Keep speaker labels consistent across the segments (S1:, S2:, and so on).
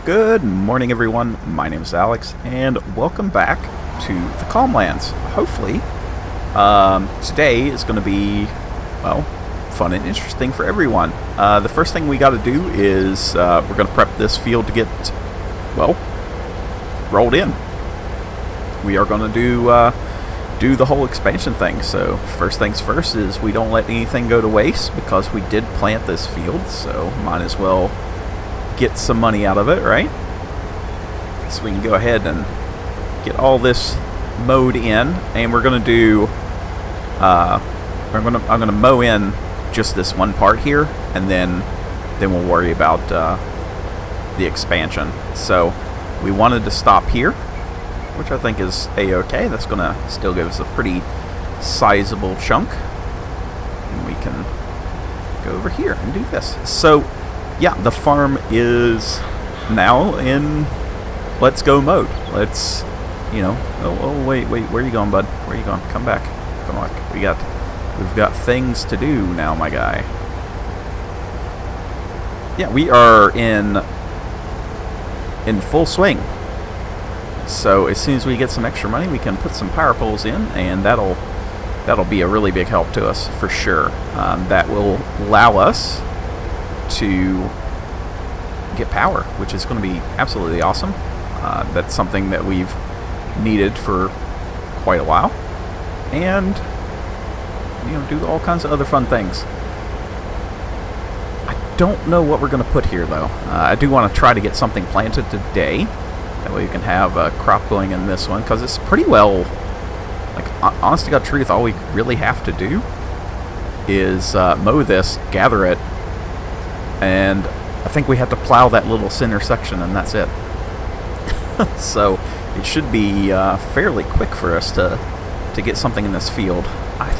S1: Good morning, everyone. My name is Alex, and welcome back to the Calmlands. Hopefully, today is going to be, well, fun and interesting for everyone. The first thing we got to do is we're going to prep this field to get, well, rolled in. We are going to do the whole expansion thing. So first things first is we don't let anything go to waste because we did plant this field, so might as well get some money out of it, right? So we can go ahead and get all this mowed in, and we're gonna do I'm gonna mow in just this one part here, and then we'll worry about the expansion. So we wanted to stop here, which I think is a-okay. That's gonna still give us a pretty sizable chunk, and we can go over here and do this. So yeah, the farm is now in let's go mode. Let's, oh wait, where are you going, bud? Where are you going? Come back. Come on. We've got things to do now, my guy. Yeah, we are in full swing. So as soon as we get some extra money, we can put some power poles in, and that'll be a really big help to us for sure. That will allow us to get power, which is going to be absolutely awesome. That's something that we've needed for quite a while, and do all kinds of other fun things. I don't know what we're going to put here though. I do want to try to get something planted today. That way you can have a crop going in this one, because it's pretty well, like, honest to God truth, all we really have to do is mow this, gather it, and I think we have to plow that little center section, and that's it. So it should be fairly quick for us to get something in this field. I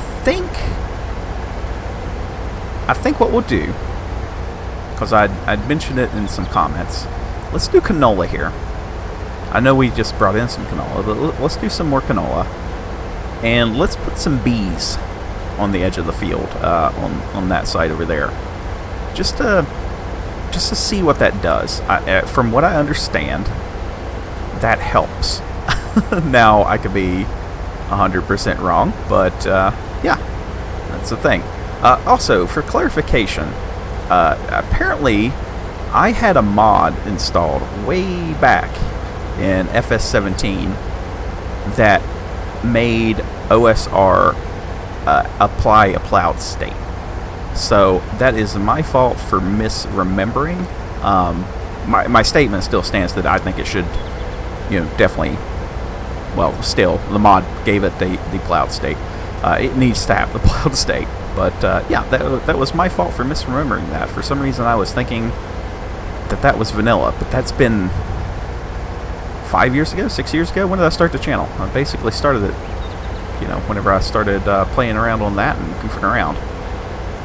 S1: think what we'll do, because I'd mentioned it in some comments, let's do canola here. I know we just brought in some canola, but let's do some more canola, and let's put some bees on the edge of the field, on that side over there, just to see what that does. From what I understand, that helps. Now, I could be 100% wrong, but yeah, that's the thing. Also, for clarification, apparently I had a mod installed way back in FS17 that made OSR apply a plowed state. So that is my fault for misremembering. My statement still stands that I think it should, definitely, well, still, the mod gave it the plowed state. It needs to have the plowed state. But yeah, that was my fault for misremembering that. For some reason, I was thinking that was vanilla, but that's been 5 years ago, 6 years ago. When did I start the channel? I basically started it, whenever I started playing around on that and goofing around.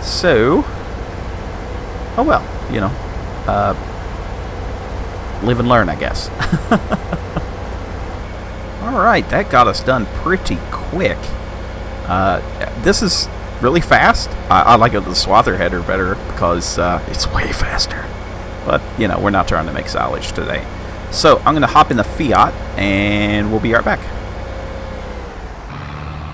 S1: So, oh well, live and learn, I guess. Alright, that got us done pretty quick. This is really fast. I like the swather header better because it's way faster. But, we're not trying to make silage today. So, I'm going to hop in the Fiat, and we'll be right back.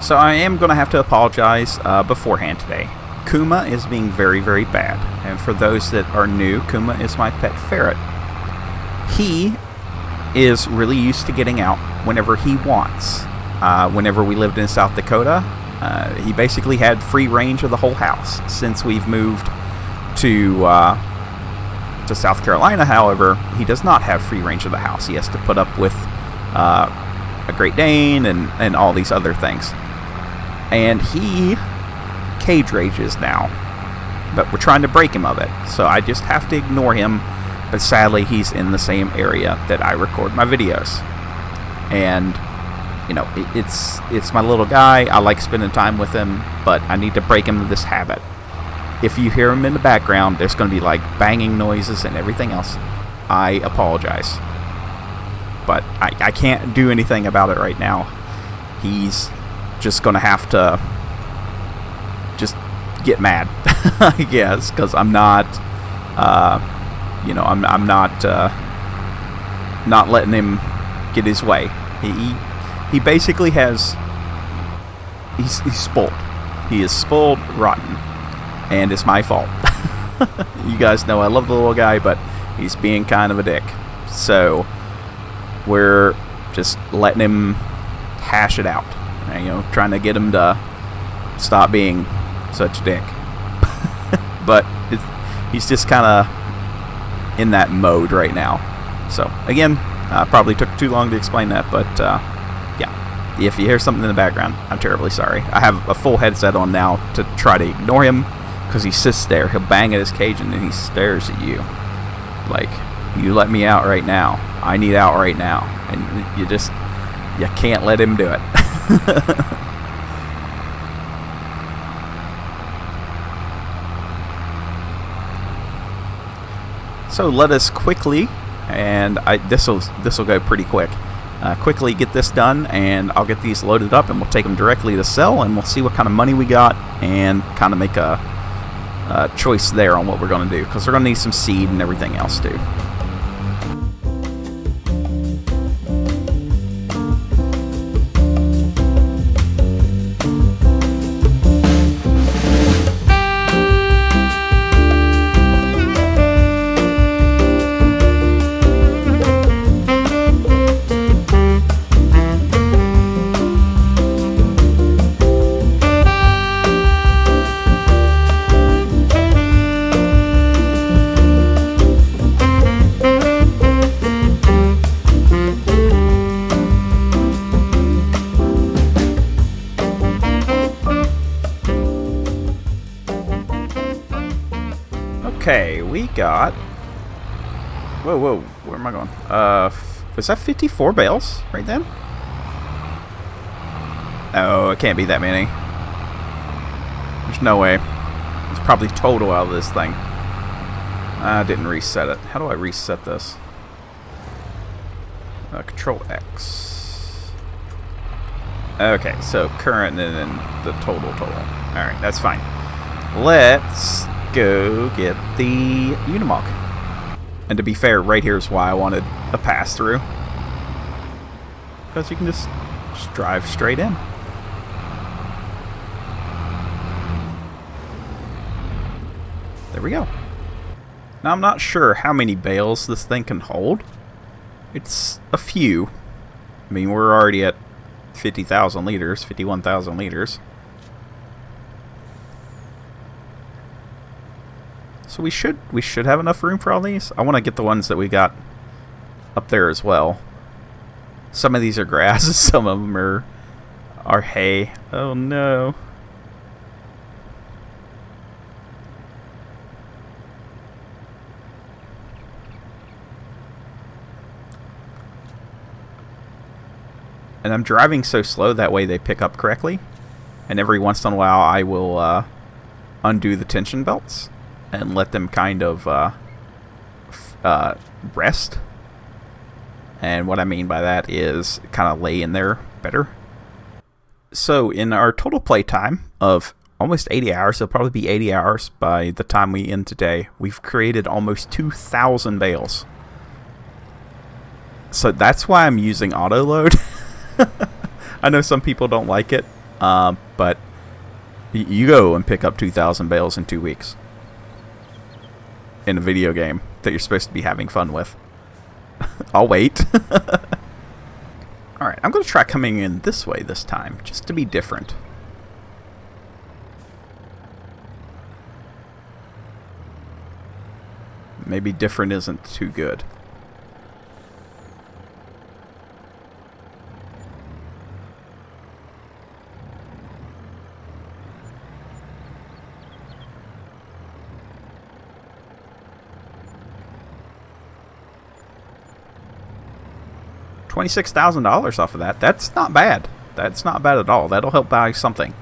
S1: So, I am going to have to apologize beforehand today. Kuma is being very, very bad. And for those that are new, Kuma is my pet ferret. He is really used to getting out whenever he wants. Whenever we lived in South Dakota, he basically had free range of the whole house. Since we've moved to South Carolina, however, he does not have free range of the house. He has to put up with a Great Dane and all these other things. And he cage rages now, but we're trying to break him of it, so I just have to ignore him. But sadly, he's in the same area that I record my videos, and it's my little guy. I like spending time with him, but I need to break him of this habit. If you hear him in the background, there's going to be like banging noises and everything else. I apologize, but I can't do anything about it right now. He's just going to have to just get mad, I guess, because I'm not, I'm not not letting him get his way. He basically has... He's spoiled. He is spoiled rotten. And it's my fault. You guys know I love the little guy, but he's being kind of a dick. So we're just letting him hash it out. And, you know, trying to get him to stop being such a dick. But he's just kind of in that mode right now. So, again, probably took too long to explain that, but yeah. If you hear something in the background, I'm terribly sorry. I have a full headset on now to try to ignore him, because he sits there. He'll bang at his cage and then he stares at you. Like, you let me out right now. I need out right now. And you can't let him do it. So let us quickly, and this will go pretty quick. Quickly get this done, and I'll get these loaded up, and we'll take them directly to sell, and we'll see what kind of money we got, and kind of make a choice there on what we're going to do, because we're going to need some seed and everything else too. Okay, we got... Whoa, where am I going? Was that 54 bales right then? Oh, it can't be that many. There's no way. It's probably total out of this thing. I didn't reset it. How do I reset this? Control X. Okay, so current and then the total. Alright, that's fine. Let's go get the Unimog. And to be fair, right here is why I wanted a pass-through. Because you can just drive straight in. There we go. Now I'm not sure how many bales this thing can hold. It's a few. I mean, we're already at 50,000 liters, 51,000 liters. So we should have enough room for all these. I want to get the ones that we got up there as well. Some of these are grass, some of them are hay. Oh no. And I'm driving so slow that way they pick up correctly. And every once in a while I will undo the tension belts and let them kind of rest. And what I mean by that is kind of lay in there better. So in our total play time of almost 80 hours, it'll probably be 80 hours by the time we end today, we've created almost 2,000 bales. So that's why I'm using auto load. I know some people don't like it, but you go and pick up 2,000 bales in 2 weeks. In a video game that you're supposed to be having fun with. I'll wait. Alright, I'm going to try coming in this way this time, just to be different. Maybe different isn't too good. $26,000 off of that. That's not bad. That's not bad at all. That'll help buy something.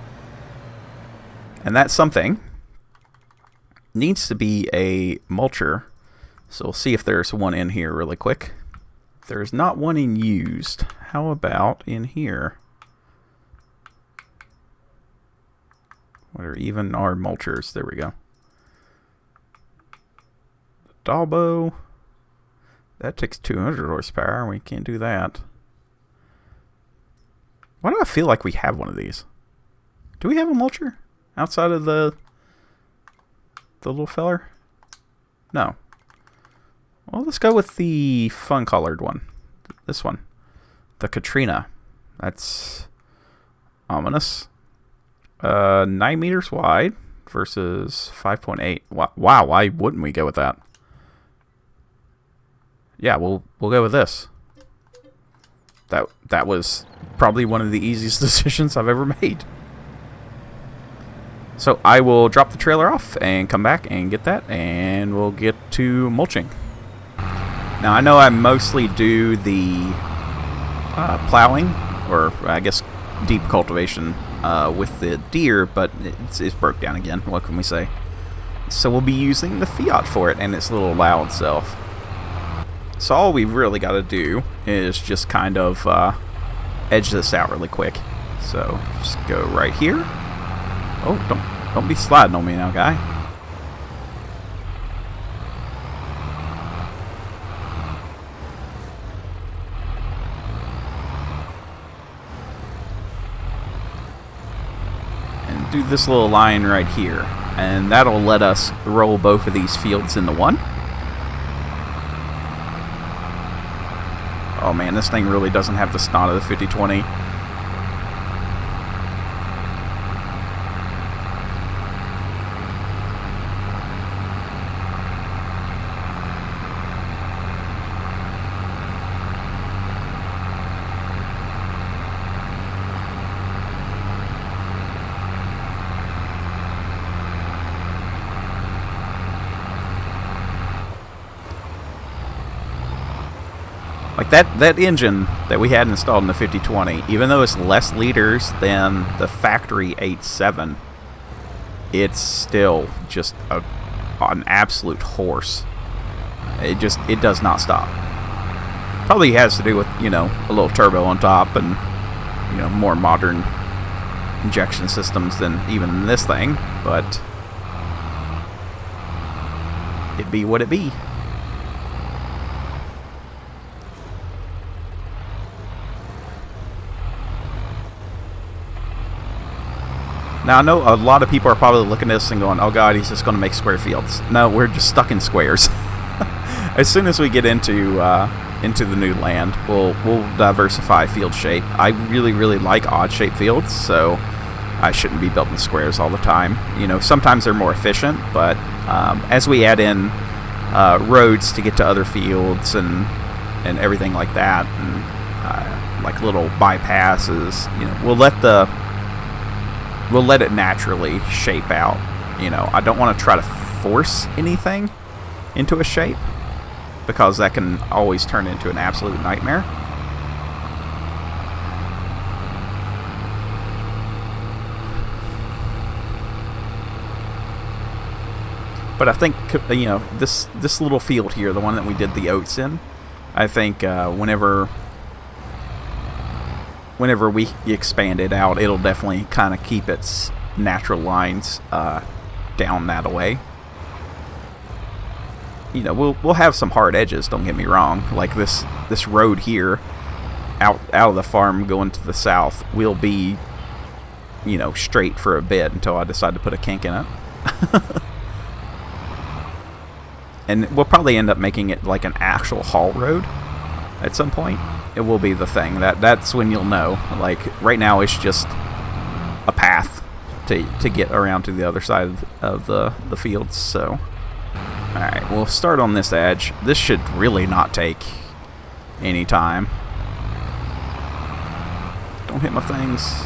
S1: And that something needs to be a mulcher. So we'll see if there's one in here really quick. There's not one in used. How about in here? What are even our mulchers? There we go. Dalbo. That takes 200 horsepower. We can't do that. Why do I feel like we have one of these? Do we have a mulcher outside of the little feller? No. Well, let's go with the fun colored one. This one. The Katrina. That's ominous. 9 meters wide versus 5.8. Wow, why wouldn't we go with that? Yeah, we'll go with this. That was probably one of the easiest decisions I've ever made. So I will drop the trailer off and come back and get that, and we'll get to mulching. Now, I know I mostly do the plowing, or I guess deep cultivation with the deer, but it's broke down again. What can we say? So we'll be using the Fiat for it and its little loud self. So all we've really got to do is just kind of edge this out really quick. So just go right here. Oh, don't be sliding on me now, guy. And do this little line right here, and that'll let us roll both of these fields into one. Oh man, this thing really doesn't have the snot of the 5020. Like that engine that we had installed in the 5020, even though it's less liters than the factory 8.7, it's still just an absolute horse. It does not stop. Probably has to do with, you know, a little turbo on top and, you know, more modern injection systems than even this thing, but it be what it be. Now, I know a lot of people are probably looking at this and going, oh god, he's just going to make square fields. No, we're just stuck in squares. As soon as we get into the new land, we'll diversify field shape. I really like odd-shaped fields, so I shouldn't be building squares all the time. You know, sometimes they're more efficient, but as we add in roads to get to other fields and everything like that, and like little bypasses, you know, we'll let it naturally shape out. You know, I don't want to try to force anything into a shape, because that can always turn into an absolute nightmare. But I think, you know, this little field here, the one that we did the oats in, I think whenever we expand it out, it'll definitely kind of keep its natural lines down that way. You know, we'll have some hard edges, don't get me wrong. Like this road here, out of the farm going to the south, will be, you know, straight for a bit until I decide to put a kink in it. And we'll probably end up making it like an actual haul road at some point. It will be the thing. That's when you'll know. Like, right now it's just a path to get around to the other side of the fields. So, alright, we'll start on this edge. This should really not take any time. Don't hit my things.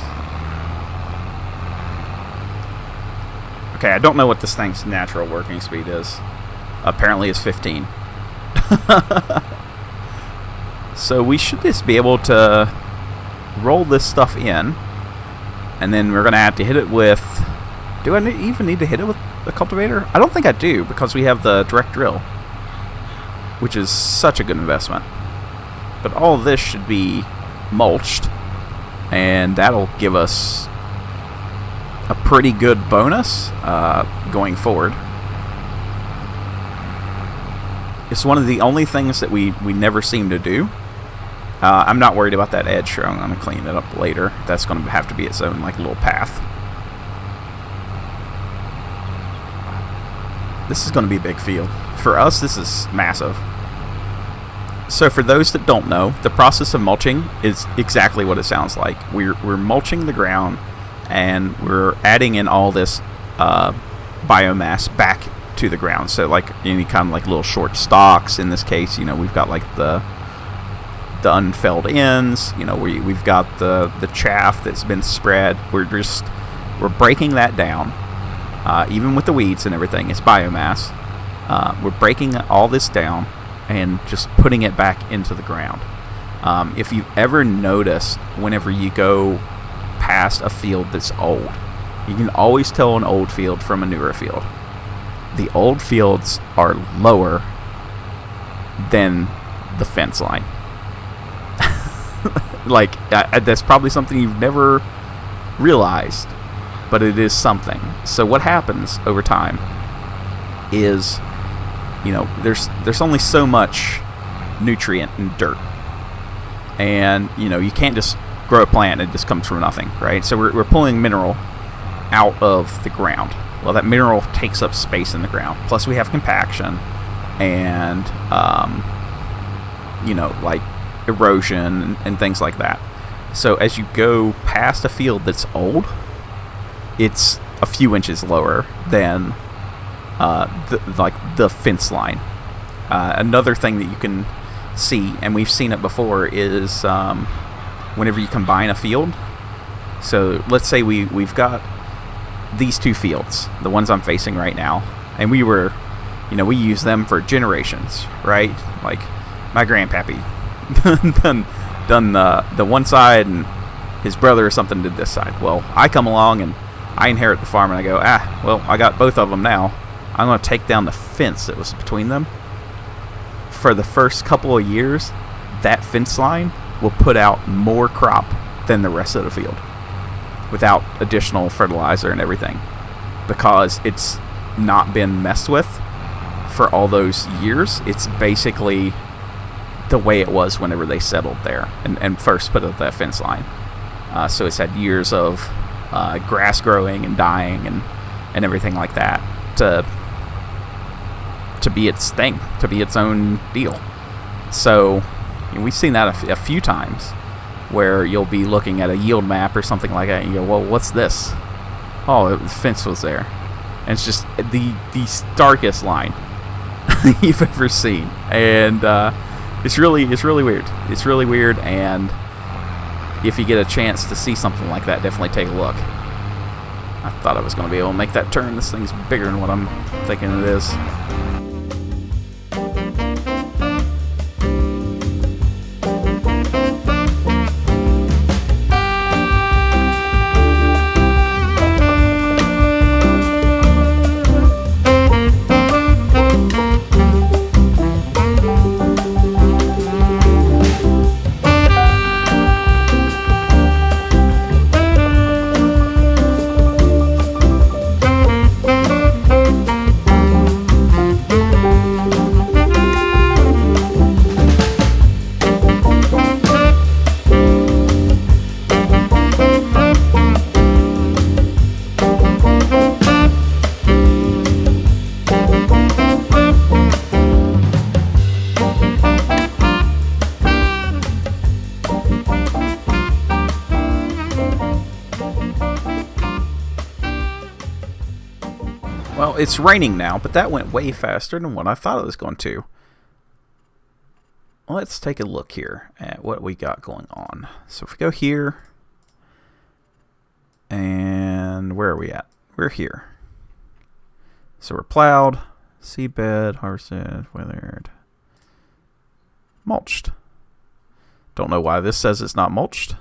S1: Okay, I don't know what this thing's natural working speed is. Apparently it's 15. So we should just be able to roll this stuff in, and then we're going to have to hit it with... Do I even need to hit it with the cultivator? I don't think I do, because we have the direct drill, which is such a good investment. But all of this should be mulched, and that'll give us a pretty good bonus going forward. It's one of the only things that we never seem to do. I'm not worried about that edge, so I'm going to clean it up later. That's going to have to be its own like little path. This is going to be a big field. For us, this is massive. So for those that don't know, the process of mulching is exactly what it sounds like. We're mulching the ground, and we're adding in all this biomass back to the ground. So like any kind of like little short stalks. In this case, you know, we've got like the unfelled ends. You know, we've got the chaff that's been spread. We're breaking that down. Even with the weeds and everything, it's biomass. We're breaking all this down and just putting it back into the ground. If you've ever noticed, whenever you go past a field that's old, you can always tell an old field from a newer field. The old fields are lower than the fence line. Like, that's probably something you've never realized, but it is something. So what happens over time is, you know, there's only so much nutrient in dirt, and you know, you can't just grow a plant and it just comes from nothing, right? So we're pulling mineral out of the ground. Well, that mineral takes up space in the ground. Plus, we have compaction and you know, like erosion and things like that. So as you go past a field that's old, it's a few inches lower than the fence line. Another thing that you can see, and we've seen it before, is whenever you combine a field. So let's say we've got these two fields, the ones I'm facing right now, and we use them for generations, right? Like my grandpappy done the one side, and his brother or something did this side. Well, I come along and I inherit the farm, and I go, well, I got both of them now. I'm going to take down the fence that was between them. For the first couple of years, that fence line will put out more crop than the rest of the field without additional fertilizer and everything, because it's not been messed with for all those years. It's basically the way it was whenever they settled there and first put up that fence line. So it's had years of grass growing and dying and everything like that to be its thing, to be its own deal. So we've seen that a few times, where you'll be looking at a yield map or something like that, and you go, well, what's this? Oh, the fence was there. And it's just the starkest line you've ever seen. And it's really weird. It's really weird, and if you get a chance to see something like that, definitely take a look. I thought I was going to be able to make that turn. This thing's bigger than what I'm thinking it is. Well, it's raining now, but that went way faster than what I thought it was going to. Let's take a look here at what we got going on. So if we go here, and where are we at? We're here. So we're plowed, seedbed, harvested, weathered, mulched. Don't know why this says it's not mulched,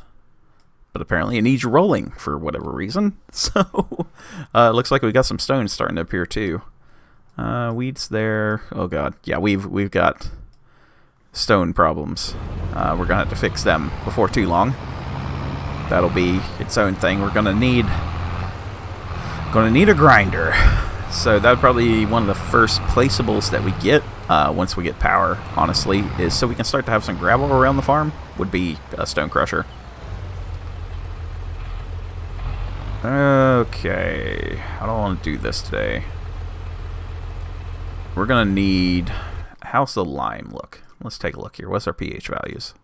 S1: but apparently it needs rolling for whatever reason. So it looks like we got some stones starting to appear too. Weeds there. Oh god, yeah, we've got stone problems. We're gonna have to fix them before too long. That'll be its own thing. We're gonna need a grinder. So that would probably be one of the first placeables that we get once we get power, honestly, is so we can start to have some gravel around the farm, would be a stone crusher. Okay, I don't want to do this today. We're going to need... How's the lime look? Let's take a look here. What's our pH values?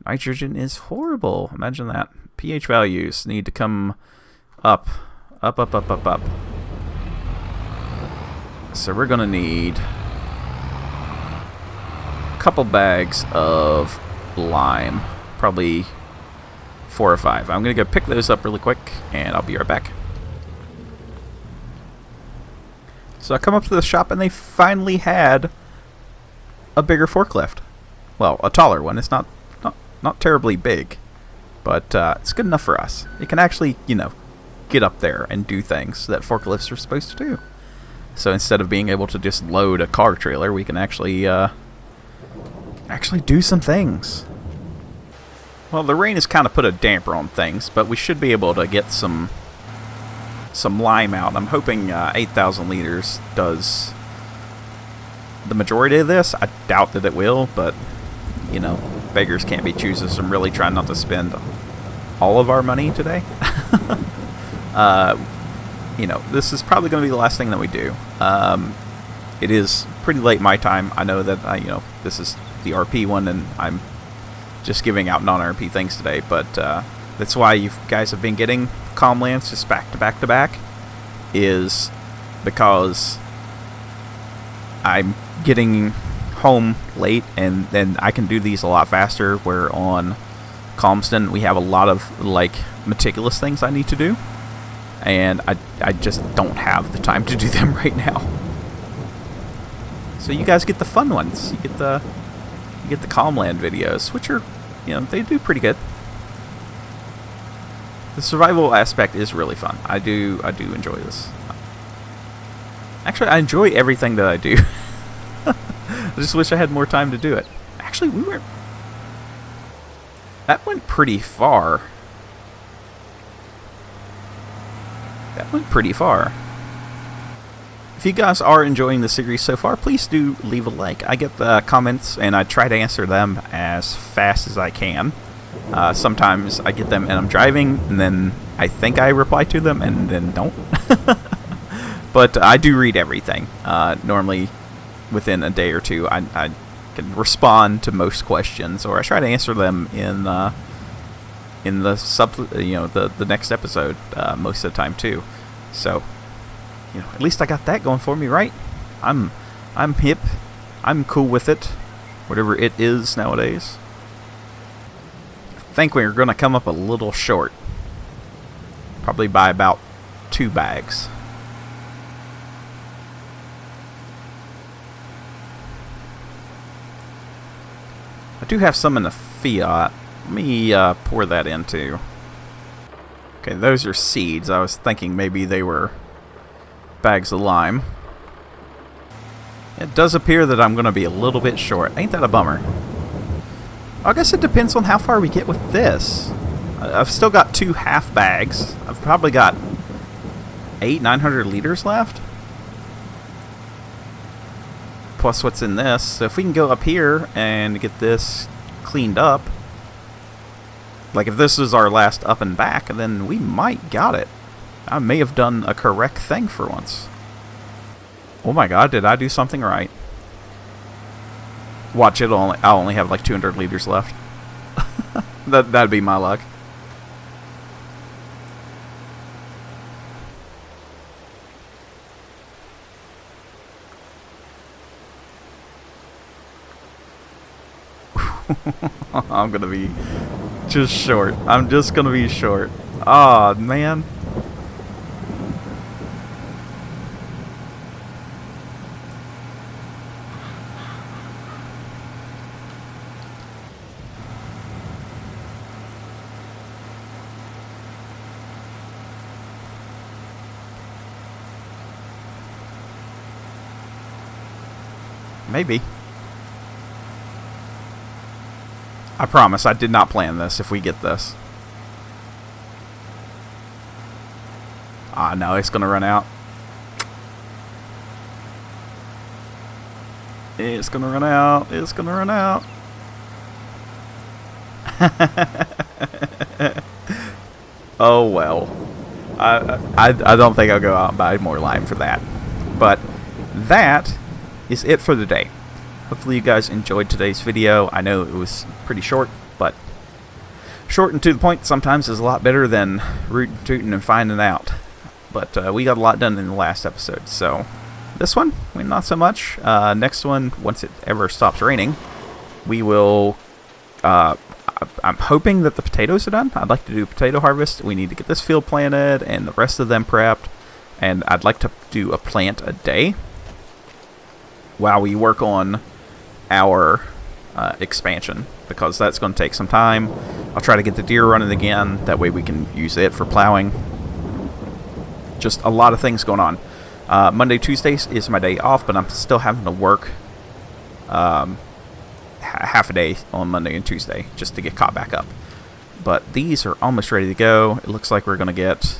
S1: Nitrogen is horrible. Imagine that. pH values need to come up. Up, up, up, up, up. So we're going to need a couple bags of lime. Probably 4 or 5. I'm going to go pick those up really quick, and I'll be right back. So I come up to the shop, and they finally had a bigger forklift. Well, a taller one. It's not terribly big, but it's good enough for us. It can actually, you know, get up there and do things that forklifts are supposed to do. So instead of being able to just load a car trailer, we can actually do some things. Well, the rain has kind of put a damper on things, but we should be able to get some lime out. I'm hoping 8,000 liters does the majority of this. I doubt that it will, but, you know, beggars can't be choosers. I'm really trying not to spend all of our money today. You know, this is probably going to be the last thing that we do. It is pretty late my time. I know that, you know, this is the RP one, and I'm just giving out non-RP things today, but that's why you guys have been getting Calmlands just back to back to back, is because I'm getting home late, and then I can do these a lot faster, where on Calmston we have a lot of, like, meticulous things I need to do, and I just don't have the time to do them right now. So you guys get the fun ones. You get the Calmland videos, which are, you know, they do pretty good. The survival aspect is really fun. I do enjoy this. Actually, I enjoy everything that I do. I just wish I had more time to do it. Actually, that went pretty far. That went pretty far. If you guys are enjoying the series so far, please do leave a like. I get the comments, and I try to answer them as fast as I can. Sometimes I get them and I'm driving, and then I think I reply to them and then don't. But I do read everything. Normally, within a day or two, I can respond to most questions, or I try to answer them in the the next episode most of the time too. So, you know, at least I got that going for me, right? I'm hip. I'm cool with it, whatever it is nowadays. I think we're going to come up a little short, probably by about 2 bags. I do have some in the Fiat. Let me pour that into. Okay, those are seeds. I was thinking maybe they were bags of lime. It does appear that I'm going to be a little bit short. Ain't that a bummer? I guess it depends on how far we get with this. I've still got 2 half bags. I've probably got 900 liters left. Plus what's in this. So if we can go up here and get this cleaned up, like if this is our last up and back, then we might got it. I may have done a correct thing for once. Oh my god, did I do something right? Watch it, I'll only have like 200 liters left. That'd be my luck. I'm gonna be just short. I'm just gonna be short. Aw, man. Maybe. I promise I did not plan this if we get this. Ah, no, it's going to run out. It's gonna run out. It's gonna run out. Oh well. I don't think I'll go out and buy more lime for that. But that is it for today. Hopefully you guys enjoyed today's video. I know it was pretty short, but short and to the point sometimes is a lot better than rootin' tootin' and finding out. But we got a lot done in the last episode, so this one, not so much. Next one, once it ever stops raining, we will... I'm hoping that the potatoes are done. I'd like to do potato harvest. We need to get this field planted and the rest of them prepped. And I'd like to do a plant a day while we work on our expansion, because that's going to take some time. I'll try to get the deer running again. That way we can use it for plowing. Just a lot of things going on. Monday, Tuesdays is my day off, but I'm still having to work half a day on Monday and Tuesday just to get caught back up. But these are almost ready to go. It looks like we're going to get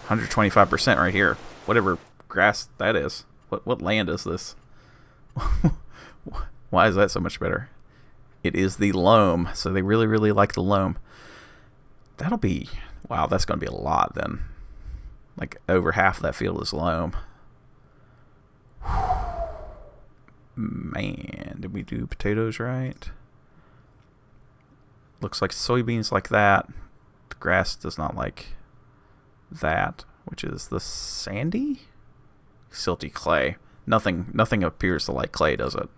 S1: 125% right here. Whatever grass that is. What land is this? Why is that so much better? It is the loam. So they really, really like the loam. That'll be... Wow, that's going to be a lot then. Like over half of that field is loam. Man, did we do potatoes right? Looks like soybeans like that. The grass does not like that, which is the sandy? Silty clay. Nothing appears to like clay, does it?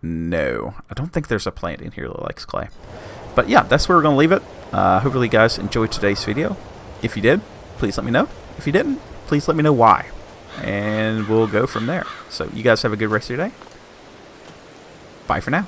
S1: No. I don't think there's a plant in here that likes clay. But yeah, that's where we're going to leave it. Hopefully you guys enjoyed today's video. If you did, please let me know. If you didn't, please let me know why. And we'll go from there. So you guys have a good rest of your day. Bye for now.